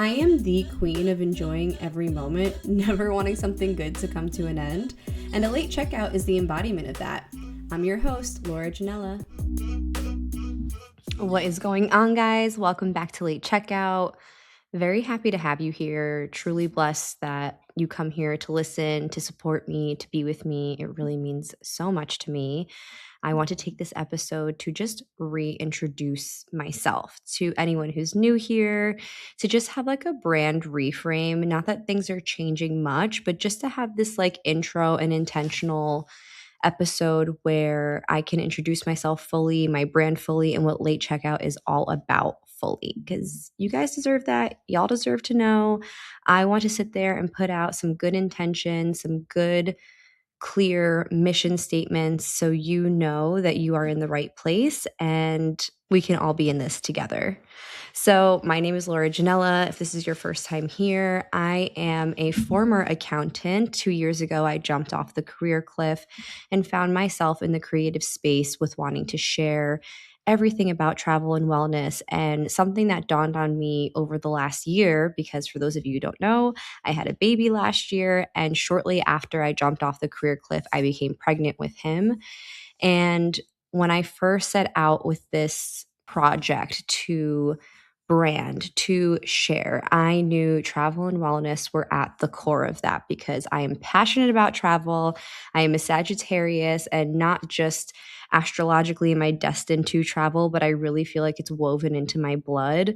I am the queen of enjoying every moment, never wanting something good to come to an end, and a late checkout is the embodiment of that. I'm your host, Laura Janella. What is going on, guys? Welcome back to Late Checkout. Very happy to have you here. Truly blessed that you come here to listen, to support me, to be with me. It really means so much to me. I want to take this episode to just reintroduce myself to anyone who's new here, to just have like a brand reframe. Not that things are changing much, but just to have this like intro and intentional episode where I can introduce myself fully, my brand fully, and what late checkout is all about fully. Because you guys deserve that. Y'all deserve to know. I want to sit there and put out some good intention, some good clear mission statements so you know that you are in the right place and we can all be in this together. So, my name is Laura Janella. If this is your first time here, I am a former accountant. 2 years ago, I jumped off the career cliff and found myself in the creative space with wanting to share everything about travel and wellness. And something that dawned on me over the last year, because for those of you who don't know, I had a baby last year, and shortly after I jumped off the career cliff, I became pregnant with him. And when I first set out with this project to brand, to share, I knew travel and wellness were at the core of that because I am passionate about travel. I am a Sagittarius, and not just astrologically am I destined to travel, but I really feel like it's woven into my blood.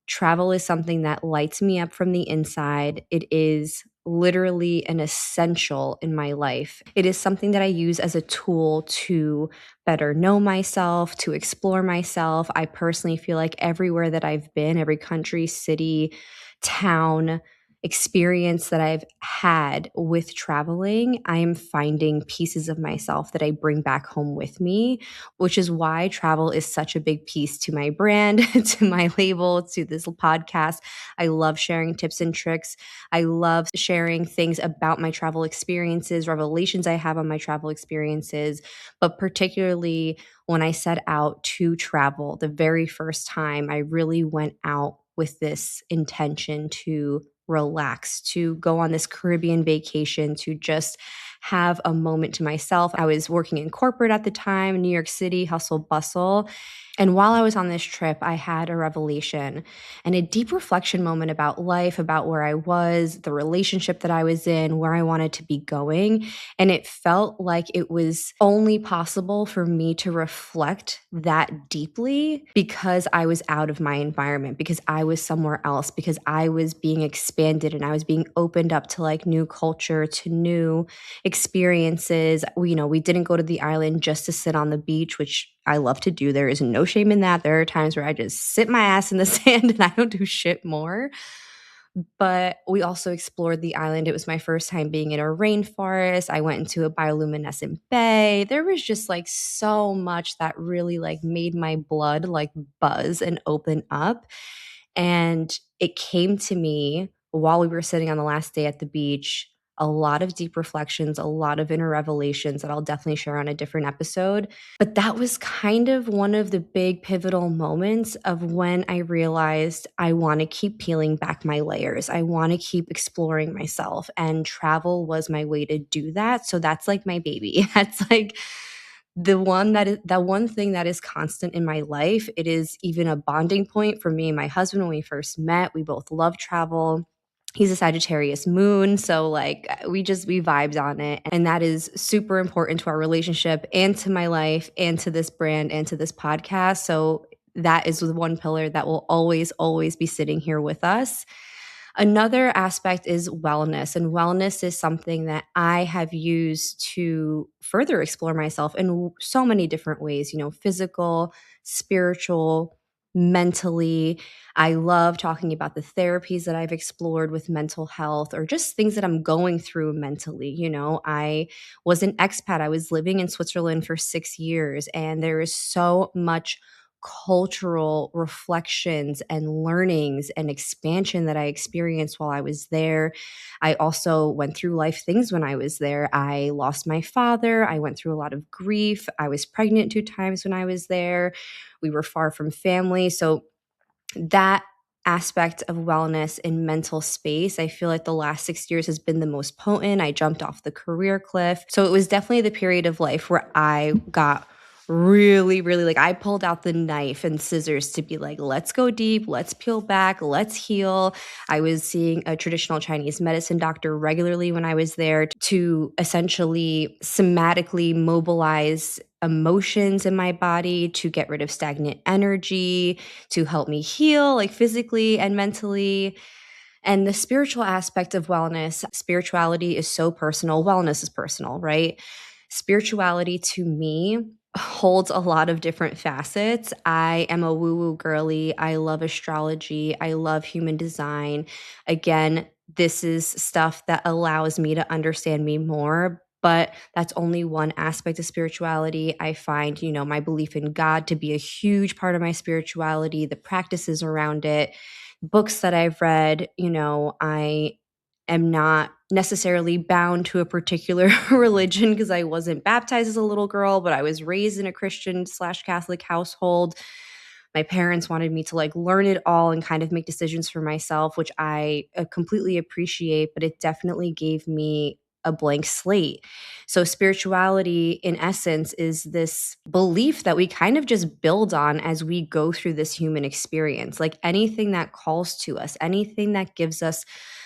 Travel is something that lights me up from the inside. It is literally an essential in my life. It is something that I use as a tool to better know myself, to explore myself. I personally feel like everywhere that I've been, every country, city, town, experience that I've had with traveling, I am finding pieces of myself that I bring back home with me, which is why travel is such a big piece to my brand, to my label, to this podcast. I love sharing tips and tricks. I love sharing things about my travel experiences, revelations I have on my travel experiences, but particularly when I set out to travel the very first time, I really went out with this intention to relax, to go on this Caribbean vacation, to just have a moment to myself. I was working in corporate at the time, New York City, hustle bustle. And while I was on this trip, I had a revelation and a deep reflection moment about life, about where I was, the relationship that I was in, where I wanted to be going. And it felt like it was only possible for me to reflect that deeply because I was out of my environment, because I was somewhere else, because I was being expanded and I was being opened up to like new culture, to new experiences. We didn't go to the island just to sit on the beach, which I love to do. There is no shame in that. There are times where I just sit my ass in the sand and I don't do shit more. But we also explored the island. It was my first time being in a rainforest. I went into a bioluminescent bay. There was just like so much that really like made my blood like buzz and open up. And it came to me while we were sitting on the last day at the beach, a lot of deep reflections, a lot of inner revelations that I'll definitely share on a different episode. But that was kind of one of the big pivotal moments of when I realized I want to keep peeling back my layers. I want to keep exploring myself, and travel was my way to do that. So that's like my baby. That's like that one thing that is constant in my life. It is even a bonding point for me and my husband. When we first met, we both love travel. He's a Sagittarius moon, so like we vibed on it, and that is super important to our relationship and to my life and to this brand and to this podcast. So that is the one pillar that will always be sitting here with us. Another aspect is wellness, and wellness is something that I have used to further explore myself in so many different ways, physical, spiritual, mentally. I love talking about the therapies that I've explored with mental health or just things that I'm going through mentally. I was an expat. I was living in Switzerland for 6 years, and there is so much cultural reflections and learnings and expansion that I experienced while I was there. I also went through life things when I was there. I lost my father. I went through a lot of grief. I was pregnant 2 times when I was there. We were far from family. So that aspect of wellness in mental space, I feel like the last 6 years has been the most potent. I jumped off the career cliff. So it was definitely the period of life where I got really, really like I pulled out the knife and scissors to be like, let's go deep, let's peel back, let's heal. I was seeing a traditional Chinese medicine doctor regularly when I was there to essentially somatically mobilize emotions in my body to get rid of stagnant energy, to help me heal, like physically and mentally. And the spiritual aspect of wellness, spirituality is so personal. Wellness is personal, right? Spirituality to me holds a lot of different facets. I am a woo woo girly. I love astrology. I love human design. Again, this is stuff that allows me to understand me more. But that's only one aspect of spirituality. I find, my belief in God to be a huge part of my spirituality, the practices around it, books that I've read. I am not necessarily bound to a particular religion because I wasn't baptized as a little girl, but I was raised in a Christian/Catholic household. My parents wanted me to like learn it all and kind of make decisions for myself, which I completely appreciate, but it definitely gave me a blank slate. So, spirituality, in essence, is this belief that we kind of just build on as we go through this human experience. Like anything that calls to us, anything that gives us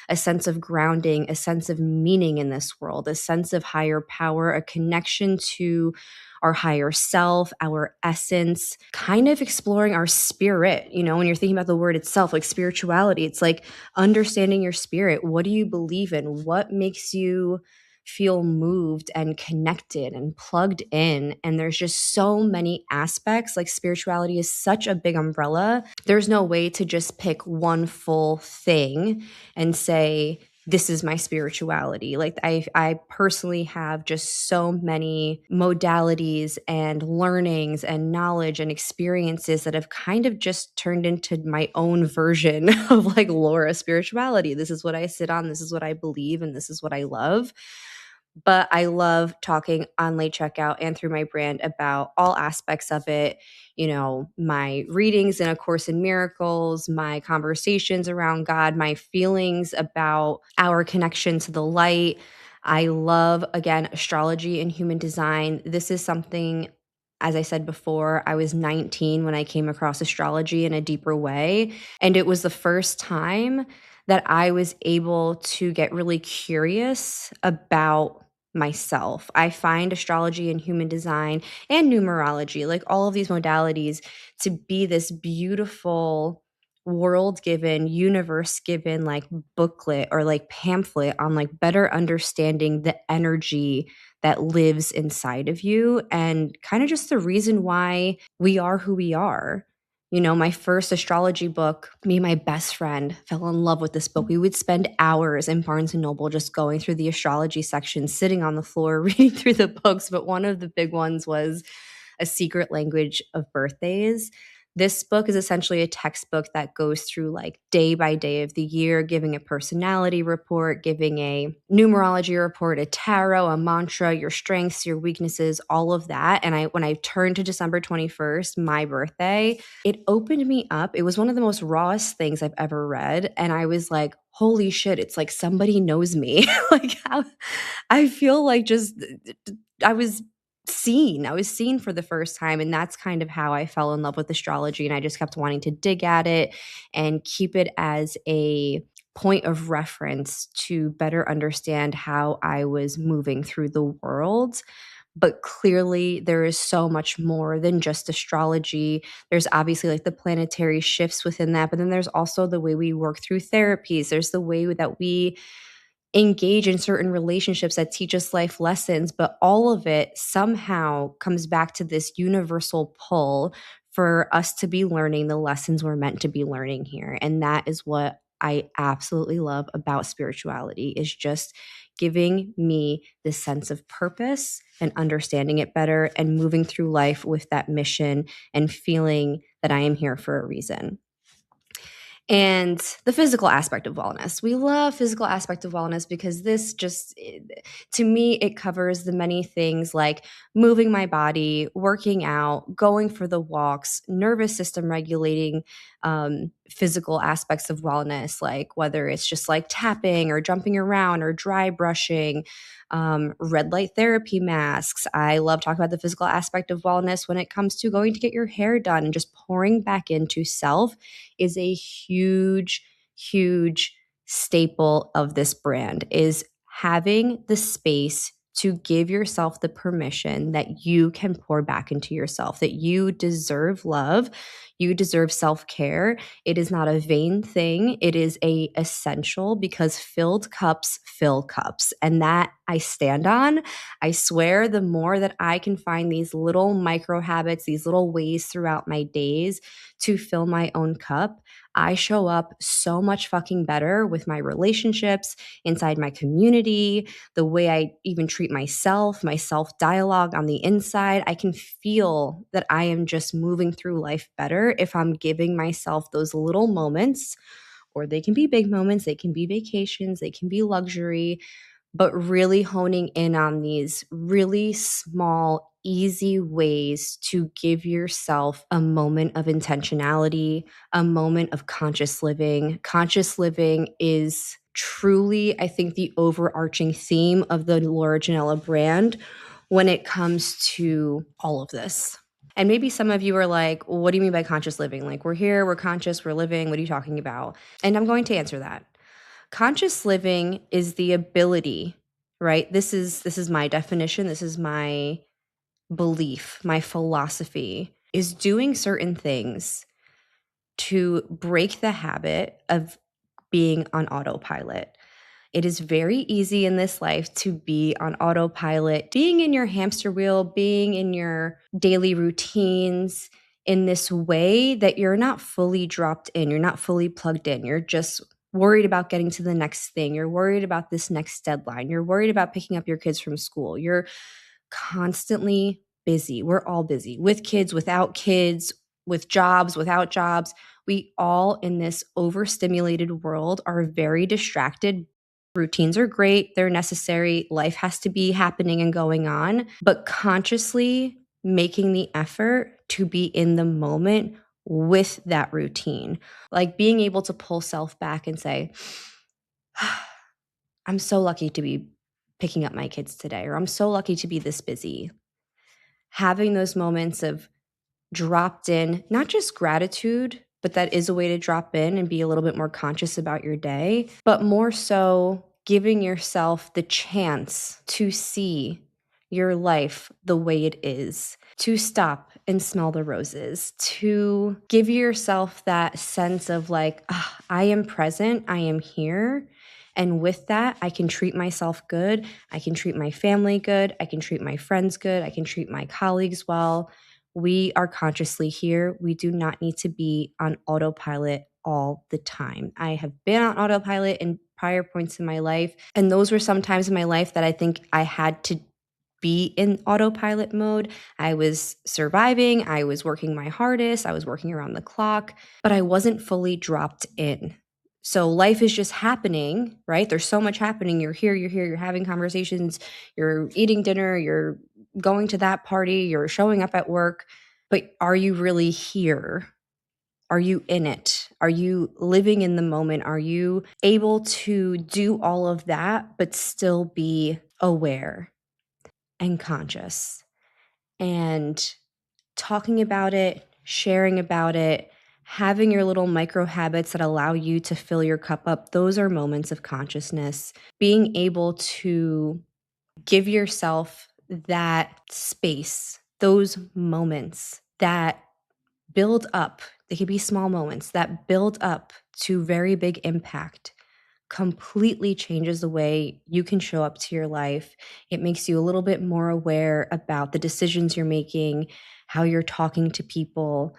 a sense of grounding, a sense of meaning in this world, a sense of higher power, a connection to our higher self, our essence, kind of exploring our spirit. When you're thinking about the word itself, like spirituality, it's like understanding your spirit. What do you believe in? What makes you feel moved and connected and plugged in? And there's just so many aspects. Like spirituality is such a big umbrella. There's no way to just pick one full thing and say, this is my spirituality. Like I personally have just so many modalities and learnings and knowledge and experiences that have kind of just turned into my own version of like Laura spirituality. This is what I sit on, this is what I believe, and this is what I love. But I love talking on Late Checkout and through my brand about all aspects of it. My readings in A Course in Miracles, my conversations around God, my feelings about our connection to the light. I love, again, astrology and human design. This is something, as I said before, I was 19 when I came across astrology in a deeper way. And it was the first time that I was able to get really curious about myself. I find astrology and human design and numerology, like all of these modalities, to be this beautiful world given, universe given, like booklet or like pamphlet on like better understanding the energy that lives inside of you and kind of just the reason why we are who we are. My first astrology book, me and my best friend fell in love with this book. We would spend hours in Barnes and Noble just going through the astrology section, sitting on the floor, reading through the books. But one of the big ones was A Secret Language of Birthdays. This book is essentially a textbook that goes through like day by day of the year, giving a personality report, giving a numerology report, a tarot, a mantra, your strengths, your weaknesses, all of that. And when I turned to December 21st, my birthday, it opened me up. It was one of the most rawest things I've ever read. And I was like, holy shit, it's like somebody knows me. Like how I feel like just I was I was seen for the first time, and that's kind of how I fell in love with astrology, and I just kept wanting to dig at it and keep it as a point of reference to better understand how I was moving through the world. But clearly, there is so much more than just astrology. There's obviously like the planetary shifts within that, but then there's also the way we work through therapies. There's the way that we engage in certain relationships that teach us life lessons, but all of it somehow comes back to this universal pull for us to be learning the lessons we're meant to be learning here. And that is what I absolutely love about spirituality, is just giving me this sense of purpose and understanding it better and moving through life with that mission and feeling that I am here for a reason. And the physical aspect of wellness. We love physical aspect of wellness because this just, to me, it covers the many things like moving my body, working out, going for the walks, nervous system regulating, physical aspects of wellness, like whether it's just like tapping or jumping around or dry brushing, red light therapy masks. I love talking about the physical aspect of wellness when it comes to going to get your hair done, and just pouring back into self is a huge, huge staple of this brand, is having the space to give yourself the permission that you can pour back into yourself, that you deserve love, you deserve self-care. It is not a vain thing. It is a essential, because filled cups fill cups. And that I stand on. I swear, the more that I can find these little micro habits, these little ways throughout my days to fill my own cup, I show up so much fucking better with my relationships, inside my community, the way I even treat myself, my self dialogue on the inside. I can feel that I am just moving through life better if I'm giving myself those little moments, or they can be big moments, they can be vacations, they can be luxury, but really honing in on these really small, easy ways to give yourself a moment of intentionality, a moment of conscious living. Conscious living is truly, I think, the overarching theme of the Laura Janella brand when it comes to all of this. And maybe some of you are like, well, what do you mean by conscious living? Like, we're here, we're conscious, we're living. What are you talking about? And I'm going to answer that. Conscious living is the ability, right? This is my definition, this is my belief, my philosophy, is doing certain things to break the habit of being on autopilot. It is very easy in this life to be on autopilot, being in your hamster wheel, being in your daily routines in this way that you're not fully dropped in, you're not fully plugged in. You're just worried about getting to the next thing. You're worried about this next deadline. You're worried about picking up your kids from school. You're constantly busy. We're all busy, with kids, without kids, with jobs, without jobs. We all, in this overstimulated world, are very distracted. Routines are great, they're necessary. Life has to be happening and going on, but consciously making the effort to be in the moment with that routine, like being able to pull self back and say, I'm so lucky to be picking up my kids today, or I'm so lucky to be this busy. Having those moments of dropped in, not just gratitude, but that is a way to drop in and be a little bit more conscious about your day, but more so giving yourself the chance to see your life the way it is, to stop and smell the roses, to give yourself that sense of like, "Ah, I am present, I am here. And with that, I can treat myself good. I can treat my family good. I can treat my friends good. I can treat my colleagues well. We are consciously here. We do not need to be on autopilot all the time." I have been on autopilot in prior points in my life, and those were some times in my life that I think I had to be in autopilot mode. I was surviving, I was working my hardest, I was working around the clock, but I wasn't fully dropped in. So life is just happening, right? There's so much happening. You're here, you're having conversations, you're eating dinner, you're going to that party, you're showing up at work, but are you really here? Are you in it? Are you living in the moment? Are you able to do all of that, but still be aware and conscious? And talking about it, sharing about it, having your little micro habits that allow you to fill your cup up, those are moments of consciousness. Being able to give yourself that space, those moments that build up. They can be small moments that build up to very big impact, completely changes the way you can show up to your life. It makes you a little bit more aware about the decisions you're making, how you're talking to people.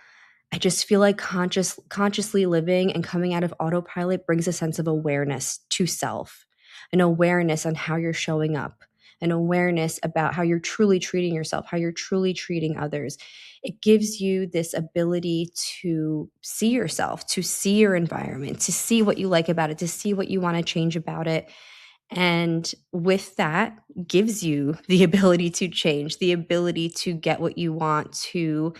I just feel like consciously living and coming out of autopilot brings a sense of awareness to self, an awareness on how you're showing up, an awareness about how you're truly treating yourself, how you're truly treating others. It gives you this ability to see yourself, to see your environment, to see what you like about it, to see what you want to change about it. And with that, gives you the ability to change, the ability to get what you want, to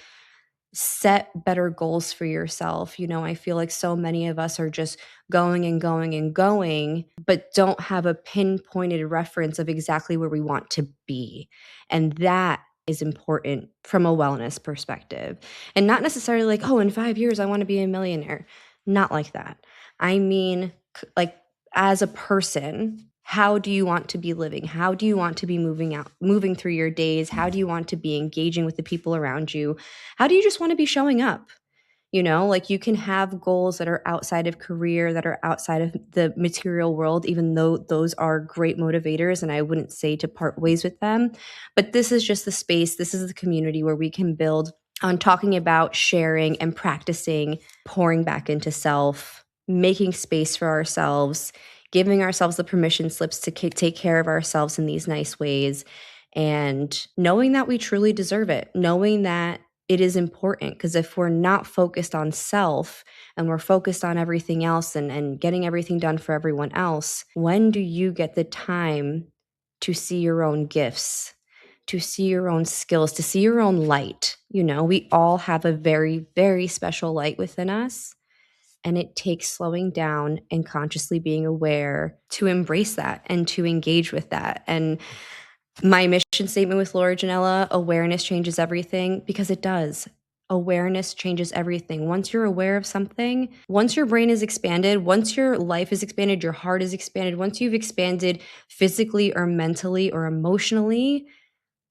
set better goals for yourself. I feel like so many of us are just going and going and going, but don't have a pinpointed reference of exactly where we want to be. And that is important from a wellness perspective. And not necessarily like, oh, in 5 years, I want to be a millionaire. Not like that. I mean, like, as a person, how do you want to be living? How do you want to be moving through your days? How do you want to be engaging with the people around you? How do you just want to be showing up? Like, you can have goals that are outside of career, that are outside of the material world, even though those are great motivators. And I wouldn't say to part ways with them. But this is just the space, this is the community where we can build on talking about sharing and practicing, pouring back into self, making space for ourselves, giving ourselves the permission slips to take care of ourselves in these nice ways, and knowing that we truly deserve it, knowing that it is important. Because if we're not focused on self and we're focused on everything else and getting everything done for everyone else, when do you get the time to see your own gifts, to see your own skills, to see your own light? We all have a very, very special light within us. And it takes slowing down and consciously being aware to embrace that and to engage with that. And my mission statement with Laura Janella, awareness changes everything, because it does. Awareness changes everything. Once you're aware of something, once your brain is expanded, once your life is expanded, your heart is expanded, once you've expanded physically or mentally or emotionally,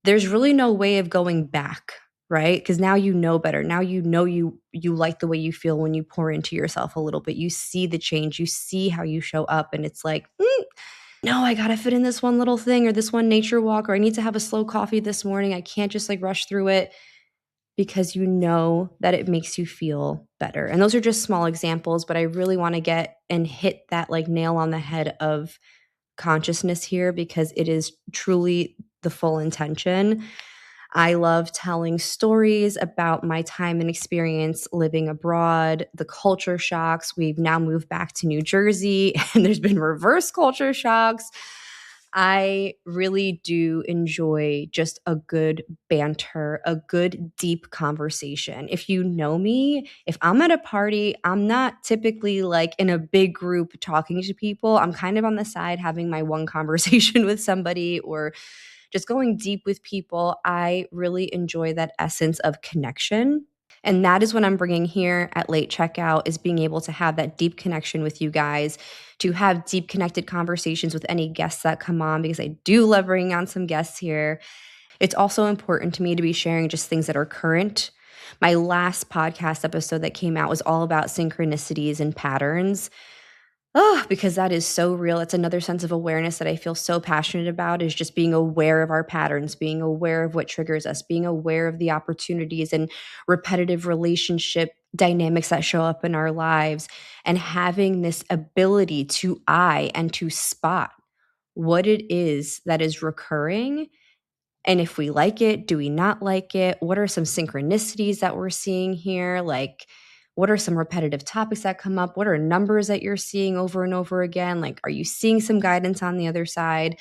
there's really no way of going back, right? Because now you know better. Now you like the way you feel when you pour into yourself a little bit. You see the change, you see how you show up, and it's like, no, I gotta fit in this one little thing or this one nature walk, or I need to have a slow coffee this morning. I can't just like rush through it, because you know that it makes you feel better. And those are just small examples, but I really want to get and hit that like nail on the head of consciousness here, because it is truly the full intention. I love telling stories about my time and experience living abroad, the culture shocks. We've now moved back to New Jersey, and there's been reverse culture shocks. I really do enjoy just a good banter, a good deep conversation. If you know me, if I'm at a party, I'm not typically like in a big group talking to people. I'm kind of on the side having my one conversation with somebody, or just going deep with people. I really enjoy that essence of connection. And that is what I'm bringing here at Late Checkout, is being able to have that deep connection with you guys, to have deep connected conversations with any guests that come on, because I do love bringing on some guests here. It's also important to me to be sharing just things that are current. My last podcast episode that came out was all about synchronicities and patterns. Oh, because that is so real. It's another sense of awareness that I feel so passionate about, is just being aware of our patterns, being aware of what triggers us, being aware of the opportunities and repetitive relationship dynamics that show up in our lives, and having this ability to eye and to spot what it is that is recurring. And if we like it, do we not like it? What are some synchronicities that we're seeing here? Like, what are some repetitive topics that come up? What are numbers that you're seeing over and over again? Like, are you seeing some guidance on the other side?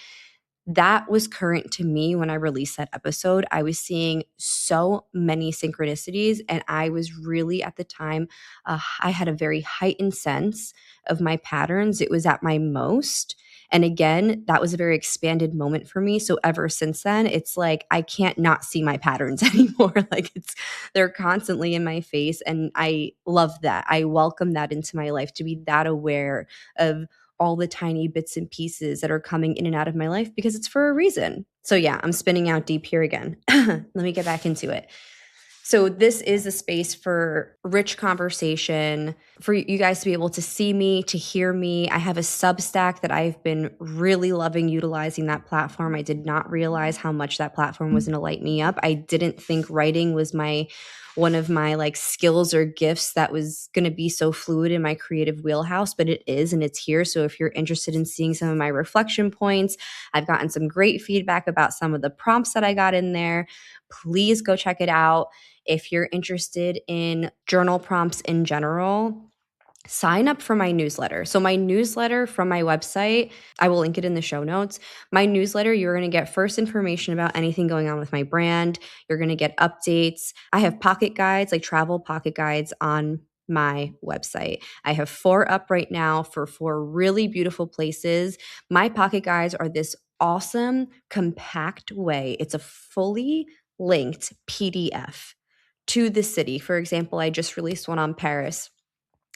That was current to me when I released that episode. I was seeing so many synchronicities, and I was really at the time, I had a very heightened sense of my patterns. It was at my most. And again, that was a very expanded moment for me. So ever since then, it's like I can't not see my patterns anymore. Like, they're constantly in my face. And I love that. I welcome that into my life, to be that aware of all the tiny bits and pieces that are coming in and out of my life, because it's for a reason. So yeah, I'm spinning out deep here again. Let me get back into it. So this is a space for rich conversation, for you guys to be able to see me, to hear me. I have a Substack that I've been really loving utilizing that platform. I did not realize how much that platform was going to light me up. I didn't think writing was one of my like skills or gifts that was going to be so fluid in my creative wheelhouse, but it is, and it's here. So if you're interested in seeing some of my reflection points, I've gotten some great feedback about some of the prompts that I got in there. Please go check it out. If you're interested in journal prompts in general, sign up for my newsletter. So my newsletter from my website, I will link it in the show notes. My newsletter, you're going to get first information about anything going on with my brand. You're going to get updates. I have pocket guides, like travel pocket guides on my website. I have 4 up right now for 4 really beautiful places. My pocket guides are this awesome, compact way. It's a fully linked PDF to the city. For example, I just released one on Paris.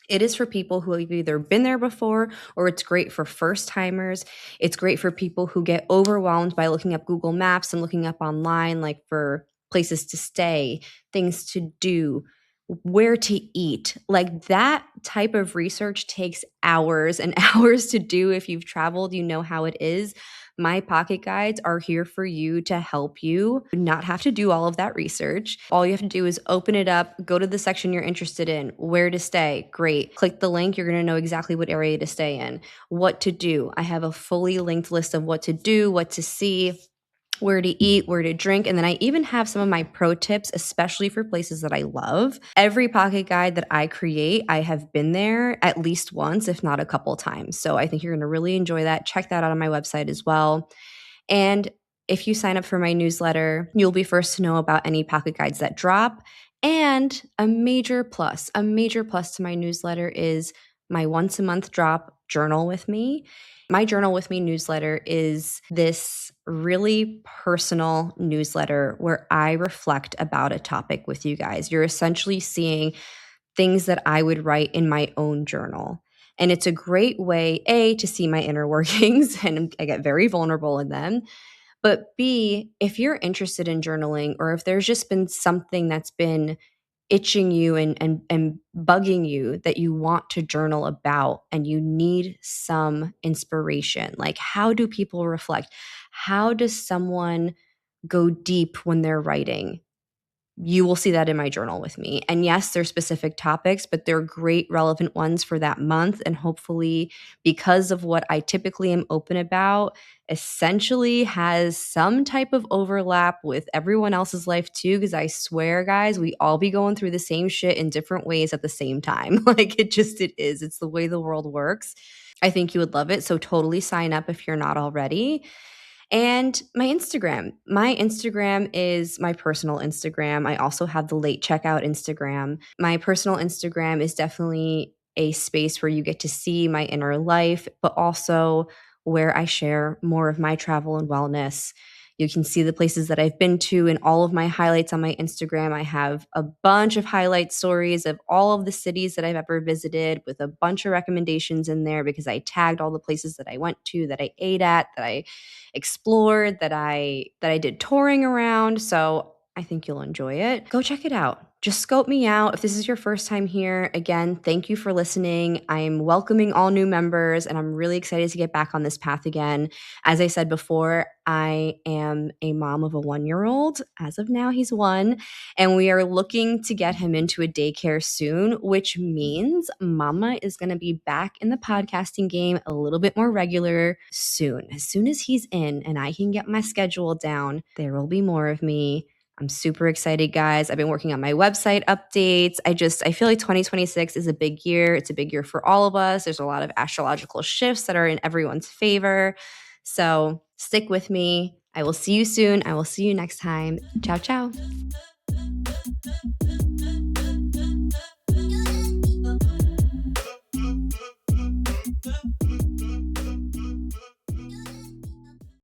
It is for people who have either been there before, or it's great for first timers. It's great for people who get overwhelmed by looking up Google Maps and looking up online, like for places to stay, things to do, where to eat. Like that type of research takes hours and hours to do. If you've traveled, you know how it is. My pocket guides are here for you to help you not have to do all of that research. All you have to do is open it up, go to the section you're interested in, where to stay. Great. Click the link. You're going to know exactly what area to stay in, what to do. I have a fully linked list of what to do, what to see, where to eat, where to drink. And then I even have some of my pro tips, especially for places that I love. Every pocket guide that I create, I have been there at least once, if not a couple times. So I think you're going to really enjoy that. Check that out on my website as well. And if you sign up for my newsletter, you'll be first to know about any pocket guides that drop. And a major plus to my newsletter is my once a month drop Journal with Me. My Journal with Me newsletter is this really personal newsletter where I reflect about a topic with you guys. You're essentially seeing things that I would write in my own journal. And it's a great way, A, to see my inner workings, and I get very vulnerable in them. But B, if you're interested in journaling, or if there's just been something that's been itching you and bugging you that you want to journal about, and you need some inspiration, like how do people reflect? How does someone go deep when they're writing? You will see that in my journal with me. And yes, they're specific topics, but they're great relevant ones for that month. And hopefully, because of what I typically am open about, essentially has some type of overlap with everyone else's life too. Because I swear, guys, we all be going through the same shit in different ways at the same time. Like it is. It's the way the world works. I think you would love it. So totally sign up if you're not already. And my Instagram is my personal Instagram. I also have the late checkout Instagram. My personal Instagram is definitely a space where you get to see my inner life, but also where I share more of my travel and wellness. You can see the places that I've been to in all of my highlights on my Instagram. I have a bunch of highlight stories of all of the cities that I've ever visited, with a bunch of recommendations in there, because I tagged all the places that I went to, that I ate at, that I explored, that I did touring around. So I think you'll enjoy it. Go check it out. Just scope me out. If this is your first time here, again, thank you for listening. I'm welcoming all new members, and I'm really excited to get back on this path again. As I said before, I am a mom of a 1-year-old. As of now, he's 1, and we are looking to get him into a daycare soon, which means Mama is going to be back in the podcasting game a little bit more regular soon. As soon as he's in and I can get my schedule down, there will be more of me. I'm super excited, guys. I've been working on my website updates. I feel like 2026 is a big year. It's a big year for all of us. There's a lot of astrological shifts that are in everyone's favor. So stick with me. I will see you soon. I will see you next time. Ciao, ciao.